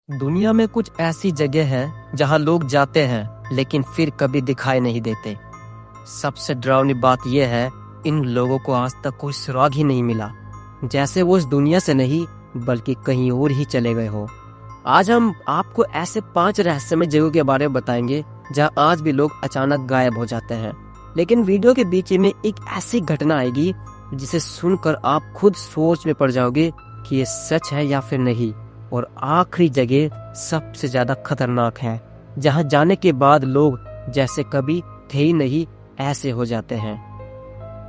दुनिया में कुछ ऐसी जगह है जहां लोग जाते हैं लेकिन फिर कभी दिखाई नहीं देते। सबसे डरावनी बात यह है, इन लोगों को आज तक कोई सुराग ही नहीं मिला, जैसे वो इस दुनिया से नहीं बल्कि कहीं और ही चले गए हो। आज हम आपको ऐसे 5 रहस्यमय जगहों के बारे में बताएंगे जहां आज भी लोग अचानक गायब हो जाते हैं। लेकिन वीडियो के बीच में एक ऐसी घटना आएगी जिसे सुनकर आप खुद सोच में पड़ जाओगे कि ये सच है या फिर नहीं। और आखिरी जगह सबसे ज्यादा खतरनाक है, जहां जाने के बाद लोग जैसे कभी थे ही नहीं ऐसे हो जाते हैं।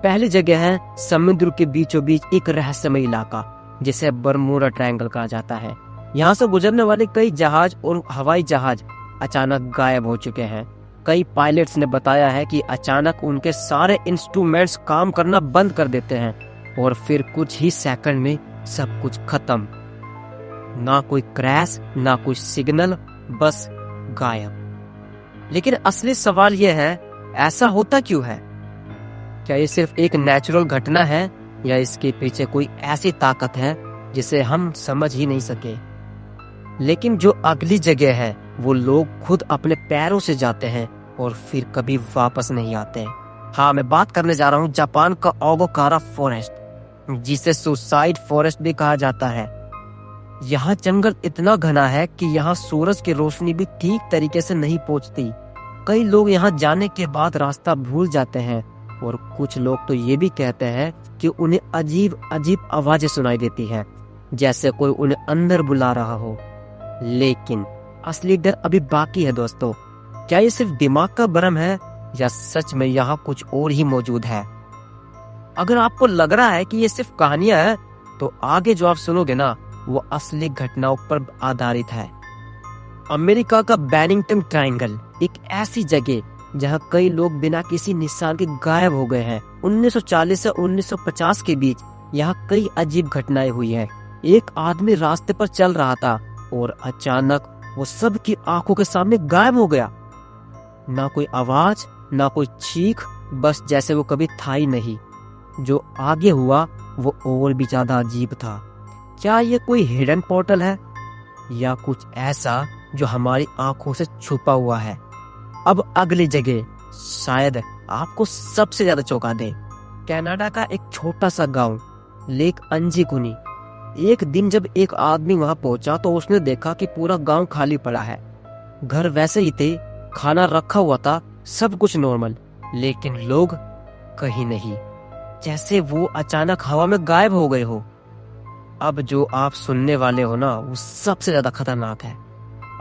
पहली जगह है समुद्र के बीचों बीच एक रहस्यमय इलाका जिसे बरमूडा ट्रायंगल कहा जाता है। यहाँ से गुजरने वाले कई जहाज और हवाई जहाज अचानक गायब हो चुके हैं। कई पायलट्स ने बताया है कि अचानक उनके सारे इंस्ट्रूमेंट्स काम करना बंद कर देते हैं और फिर कुछ ही सेकंड में सब कुछ खत्म। ना कोई क्रैश, ना कोई सिग्नल, बस गायब। लेकिन असली सवाल यह है, ऐसा होता क्यों है? क्या ये सिर्फ एक नेचुरल घटना है या इसके पीछे कोई ऐसी ताकत है जिसे हम समझ ही नहीं सके? लेकिन जो अगली जगह है वो लोग खुद अपने पैरों से जाते हैं और फिर कभी वापस नहीं आते। हाँ, मैं बात करने जा रहा हूँ जापान का ओगोकारा फॉरेस्ट, जिसे सुसाइड फॉरेस्ट भी कहा जाता है। यहाँ जंगल इतना घना है कि यहाँ सूरज की रोशनी भी ठीक तरीके से नहीं पहुँचती। कई लोग यहाँ जाने के बाद रास्ता भूल जाते हैं और कुछ लोग तो ये भी कहते हैं कि उन्हें अजीब अजीब आवाजें सुनाई देती हैं, जैसे कोई उन्हें अंदर बुला रहा हो। लेकिन असली डर अभी बाकी है दोस्तों। क्या ये सिर्फ दिमाग का भ्रम है या सच में यहाँ कुछ और ही मौजूद है? अगर आपको लग रहा है कि ये सिर्फ कहानियां है, तो आगे जो आप सुनोगे ना वो असली घटनाओं पर आधारित है। अमेरिका का बेनिंगटन ट्रायंगल एक ऐसी जगह जहां कई लोग बिना किसी निशान के गायब हो गए हैं। 1940 से 1950 के बीच यहाँ कई अजीब घटनाएं हुई हैं। एक आदमी रास्ते पर चल रहा था और अचानक वो सबकी आंखों के सामने गायब हो गया। ना कोई आवाज, ना कोई चीख, बस जैसे वो कभी था ही नहीं। जो आगे हुआ वो और भी ज्यादा अजीब था। क्या ये कोई हिडन पोर्टल है या कुछ ऐसा जो हमारी आंखों से छुपा हुआ है? अब अगली जगह शायद आपको सबसे ज्यादा चौंका दे। कनाडा का एक छोटा सा गांव लेक अंजीकुनी। एक दिन जब एक आदमी वहां पहुंचा तो उसने देखा कि पूरा गांव खाली पड़ा है। घर वैसे ही थे, खाना रखा हुआ था, सब कुछ नॉर्मल, लेकिन लोग कहीं नहीं, जैसे वो अचानक हवा में गायब हो गए हो। अब जो आप सुनने वाले हो ना वो सबसे ज्यादा खतरनाक है।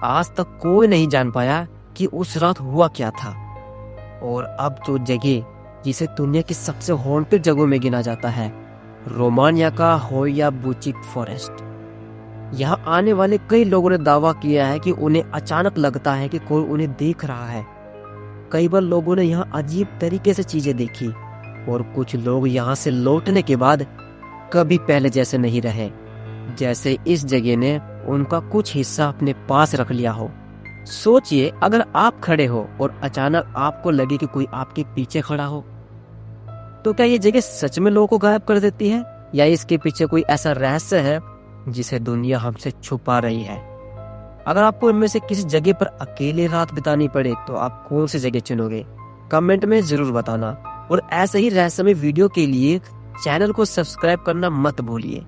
आज तक कोई नहीं जान पाया कि उस रात हुआ क्या था। और अब जो जगह जिसे दुनिया की सबसे हॉन्टेड जगहों में गिना जाता है, रोमानिया का होयाबुची फॉरेस्ट। यहाँ आने वाले कई लोगों ने दावा किया है कि उन्हें अचानक लगता है कि कोई उन्हें देख रहा है। कई बार लोगों ने यहाँ अजीब तरीके से चीजें देखी और कुछ लोग यहाँ से लौटने के बाद कभी पहले जैसे नहीं रहे, जैसे इस जगह ने उनका कुछ हिस्सा अपने पास रख लिया हो। सोचिए, अगर आप खड़े हो और अचानक आपको लगे कि कोई आपके पीछे खड़ा हो, तो क्या ये जगह सच में लोगों को गायब कर देती है या इसके पीछे कोई ऐसा रहस्य है जिसे दुनिया हमसे छुपा रही है? अगर आपको इनमें से किसी जगह पर अकेले रात बितानी पड़े तो आप कौन सी जगह चुनोगे? कमेंट में जरूर बताना। और ऐसे ही रहस्यमय वीडियो के लिए चैनल को सब्सक्राइब करना मत भूलिए।